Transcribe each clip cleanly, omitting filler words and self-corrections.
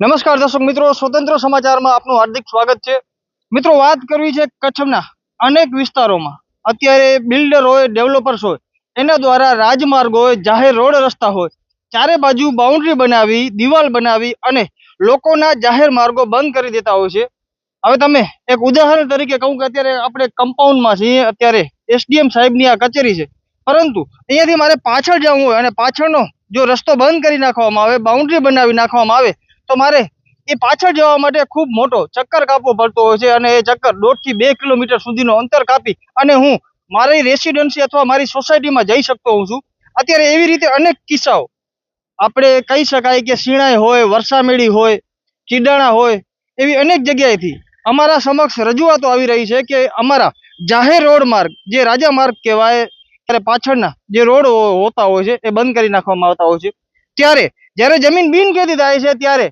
નમસ્કાર દર્શક મિત્રો, સ્વતંત્ર સમાચારમાં આપનું હાર્દિક સ્વાગત છે। મિત્રો, વાત કરવી છે કચ્છના અનેક વિસ્તારોમાં અત્યારે બિલ્ડર હોય, ડેવલપર્સ હોય, એના દ્વારા રાજમાર્ગ હોય, જાહેર રોડ રસ્તા હોય, ચારે બાજુ બાઉન્ડ્રી બનાવી, દિવાલ બનાવી અને લોકોના જાહેર માર્ગો બંધ કરી દેતા હોય છે। હવે તમે એક ઉદાહરણ તરીકે કહું કે અત્યારે આપણે કમ્પાઉન્ડમાં છીએ, અત્યારે એસડીએમ સાહેબની આ કચેરી છે, પરંતુ અહીંયાથી મારે પાછળ જવું હોય અને પાછળનો જો રસ્તો બંધ કરી નાખવામાં આવે, બાઉન્ડ્રી બનાવી નાખવામાં આવે તો મારે એ પાછળ જવા માટે ખૂબ મોટો ચક્કર કાપવો પડતો હોય છે અને એ ચક્કર 1.5 થી 2 કિલોમીટર સુધીનો અંતર કાપી અને હું મારી રેસિડેન્સી અથવા મારી સોસાયટીમાં જઈ શકતો હોઉં છું। અત્યારે એવી રીતે અનેક કિસ્સાઓ આપણે કહી શકાય કે શિણાઈ હોય, વરસામેડી હોય, કીડાણા હોય, એવી અનેક જગ્યાએથી અમારા સમક્ષ રજૂઆતો આવી રહી છે કે અમારા જાહેર રોડ માર્ગ, જે રાજા માર્ગ કહેવાય, ત્યારે પાછળના જે રોડ હોતા હોય છે એ બંધ કરી નાખવામાં આવતા હોય છે। ત્યારે જ્યારે જમીન બિનખેતી થાય છે ત્યારે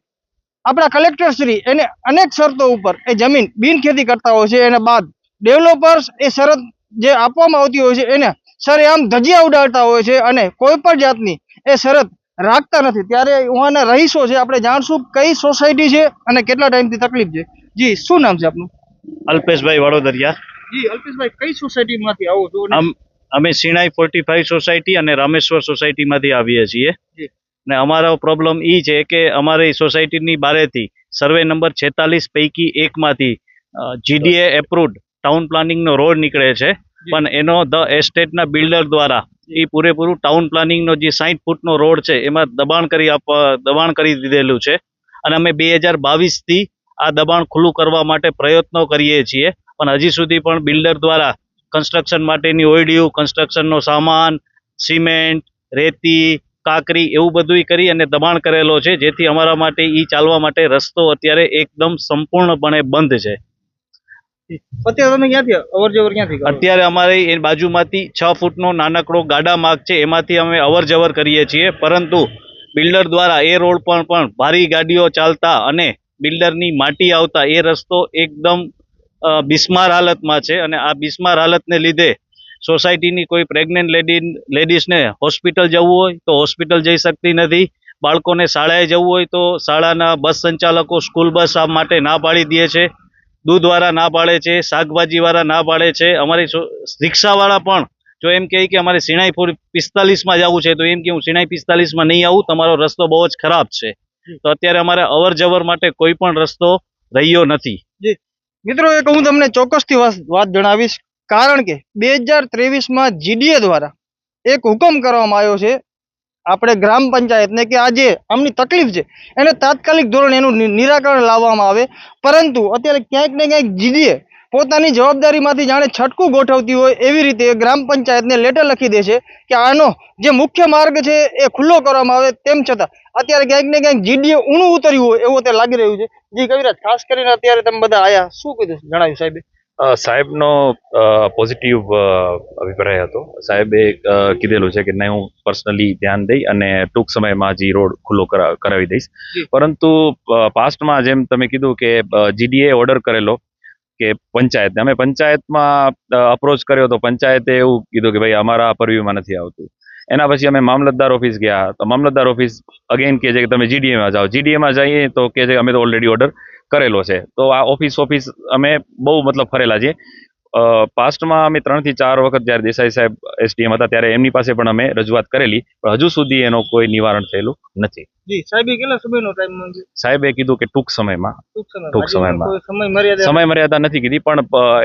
આપણા કલેક્ટર શ્રી એને અનેક શરતો ઉપર એ જમીન બિનખેતી કરતા હોય છે, એના બાદ ડેવલપર્સ એ શરત જે આપવામાં આવતી હોય છે એને સરેઆમ ધજિયા ઉડાડતા હોય છે અને કોઈ પણ જાતની એ શરત રાખતા નથી। ત્યારે ઉહાના રહીશો છે, આપણે જાણશું કઈ સોસાયટી છે અને કેટલા ટાઈમથી તકલીફ છે। જી, શું નામ છે આપનું? અલ્પેશભાઈ વડોદરિયા। જી અલ્પેશભાઈ, કઈ સોસાયટીમાંથી આવો છો? અમે સિણાઈ 45 સોસાયટી અને રામેશ્વર સોસાયટીમાંથી આવીએ છીએ। જી। ને અમારો પ્રોબ્લેમ એ છે કે અમારી સોસાયટીની બારેથી સર્વે નંબર 46 પૈકી એકમાંથી જીડીએ એપ્રુવડ ટાઉન પ્લાનિંગનો રોડ નીકળે છે, પણ એનો ધ એસ્ટેટના બિલ્ડર દ્વારા એ પૂરેપૂરું ટાઉન પ્લાનિંગનો જે 60 ફૂટનો રોડ છે એમાં દબાણ કરી દીધેલું છે અને અમે 2022થી આ દબાણ ખુલ્લું કરવા માટે પ્રયત્નો કરીએ છીએ, પણ હજી સુધી પણ બિલ્ડર દ્વારા કન્સ્ટ્રક્શન માટેની ઓયડિયું, કન્સ્ટ્રક્શનનો સામાન, સિમેન્ટ, રેતી, કાકરી એવું બધું કરી અને દબાણ કરેલો છે, જેથી અમારા માટે ઈ ચાલવા માટે રસ્તો અત્યારે એકદમ સંપૂર્ણપણે બંધ છે। અત્યારે તમે ક્યાંથી અવર જવર ક્યાંથી કરો? અત્યારે અમારે એ બાજુમાંથી 6 ફૂટનો નાનકડો ગાડા માર્ગ છે, એમાંથી અમે અવર જવર કરીએ છીએ, પરંતુ બિલ્ડર દ્વારા એ રોડ પર પણ ભારી ગાડીઓ ચાલતા અને બિલ્ડરની માટી આવતા એ રસ્તો એકદમ બિસ્માર હાલતમાં છે અને આ બિસ્માર હાલતને લીધે સોસાયટીની કોઈ પ્રેગ્નન્ટ લેડીઝને હોસ્પિટલ જવું હોય તો હોસ્પિટલ જઈ શકતી નથી, બાળકોને શાળાએ જવું હોય તો શાળાના બસ સંચાલકો સ્કૂલ બસ આ માટે ના પાડી દે છે, દૂધવાળા ના પાડે છે, શાકભાજીવાળા ના પાડે છે, અમારી રિક્ષાવાળા પણ જો એમ કહે કે અમારે સિણાઈ 45માં જવું છે તો એમ કે હું સિણાઈ 45માં નહીં આવું, તમારો રસ્તો બહુ જ ખરાબ છે। તો અત્યારે અમારે અવર જવર માટે કોઈ પણ રસ્તો રહ્યો નથી। મિત્રો, એક હું તમને ચોક્કસથી વાત જણાવીશ, કારણ કે 2023માં જીડીએ દ્વારા એક હુકમ કરવામાં આવ્યો છે આપણે ગ્રામ પંચાયતને કે આ જે આમની તકલીફ છે એને તાત્કાલિક ધોરણે એનું નિરાકરણ લાવવામાં આવે, પરંતુ અત્યારે ક્યાંક ને ક્યાંક જીડીએ પોતાની જવાબદારીમાંથી જાણે છટકું ગોઠવતી હોય એવી રીતે ગ્રામ પંચાયતને લેટર લખી દે છે કે આનો જે મુખ્ય માર્ગ છે એ ખુલ્લો કરવામાં આવે, તેમ છતાં અત્યારે ક્યાંક ને ક્યાંક જીડીએ ઊણું ઉતર્યું હોય એવું અત્યારે લાગી રહ્યું છે। જી કવિરાજ, ખાસ કરીને અત્યારે તમે બધા આયા, શું કીધું જણાવ્યું સાહેબે? સાહેબનો પોઝિટિવ અભિપ્રાય હતો। સાહેબે કીધેલું છે કે નહીં, હું પર્સનલી ધ્યાન દઈ અને ટૂંક સમયમાં જ રોડ ખુલ્લો કરાવી દઈશ, પરંતુ પાસ્ટમાં જેમ તમે કીધું કે જીડીએ ઓર્ડર કરેલો કે પંચાયતને, અમે પંચાયતમાં અપ્રોચ કર્યો તો પંચાયતે એવું કીધું કે ભાઈ અમારા પરવ્યુમાં નથી આવતું। એના પછી અમે મામલતદાર ઓફિસ ગયા તો મામલતદાર ઓફિસ અગેન કહે છે કે તમે જીડીએમાં જાઓ, જીડીએમાં જઈએ તો કહે છે અમે તો ઓલરેડી ઓર્ડર કરેલો છે। તો આ ઓફિસ અમે બહુ મતલબ ફરેલા છીએ। પાસ્ટમાં અમે 3 થી 4 વખત જ્યારે દેસાઈ સાહેબ એસડીએમ હતા ત્યારે એમની પાસે પણ અમે રજૂઆત કરેલી, પણ હજુ સુધી એનો કોઈ નિવારણ થયેલું નથી। જી, સાહેબે કેટલા સમયનો ટાઈમ માંગ્યો? સાહેબે કીધું કે ટૂંક સમયમાં સમય મર્યાદા નથી કીધી, પણ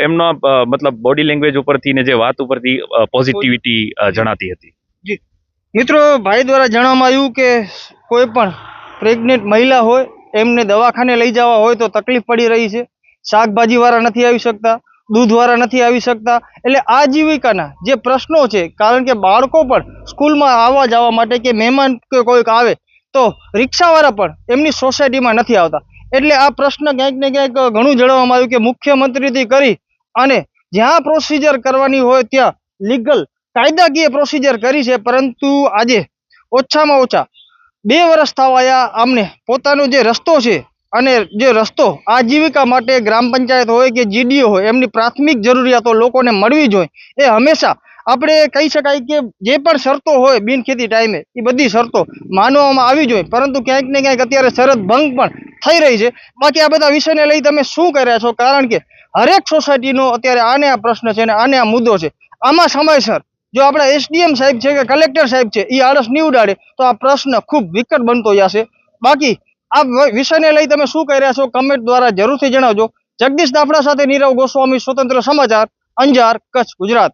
એમનો મતલબ બોડી લેંગ્વેજ ઉપરથી ને જે વાત ઉપરથી પોઝિટિવિટી જણાતી હતી। જી મિત્રો, ભાઈ દ્વારા જણાવવામાં આવ્યું કે કોઈ પણ પ્રેગ્નેન્ટ મહિલા હોય એમને દવાખાને લઈ જવા હોય તો તકલીફ પડી રહી છે, શાકભાજીવાળા નથી આવી શકતા, દૂધવાળા નથી આવી શકતા, એટલે આજીવિકાના જે પ્રશ્નો છે, કારણ કે બાળકો પણ સ્કૂલમાં આવવા જવા માટે કે મહેમાન કે કોઈક આવે તો રિક્ષાવાળા પણ એમની સોસાયટીમાં નથી આવતા, એટલે આ પ્રશ્ન ક્યાંક ને ક્યાંક ઘણું જણાવવામાં આવ્યું કે મુખ્યમંત્રીથી કરી અને જ્યાં પ્રોસિજર કરવાની હોય ત્યાં લીગલ કાયદાકીય પ્રોસિજર કરી છે, પરંતુ આજે ઓછામાં ઓછા 2 વર્ષ થવાયા આમને પોતાનો જે રસ્તો છે અને જે રસ્તો આજીવિકા માટે ગ્રામ પંચાયત હોય કે જીડીઓ હોય એમની પ્રાથમિક જરૂરિયાતો લોકોને મળવી જોઈએ, એ હંમેશા આપણે કહી શકાય કે જે પણ શરતો હોય બિનખેતી ટાઈમે એ બધી શરતો માનવામાં આવી જોઈએ, પરંતુ ક્યાંક ને ક્યાંક અત્યારે શરત ભંગ પણ થઈ રહી છે. બાકી આ બધા વિષયને લઈ તમે શું કર્યા છો? કારણ કે હરેક સોસાયટીનો અત્યારે આને આ પ્રશ્ન છે અને આને આ મુદ્દો છે. આમાં સમયસર જો આપણા એસડીએમ સાહેબ છે કે કલેક્ટર સાહેબ છે એ આળસ નહીં ઉડાડે તો આ પ્રશ્ન ખૂબ વિકટ બનતો જશે. બાકી આ વિષયને લઈ તમે શું કર્યા છો કમેન્ટ દ્વારા જરૂરથી જણાવજો. જગદીશ દાફડા સાથે નીરવ ગોસ્વામી, સ્વતંત્ર સમાચાર, અંજાર, કચ્છ, ગુજરાત.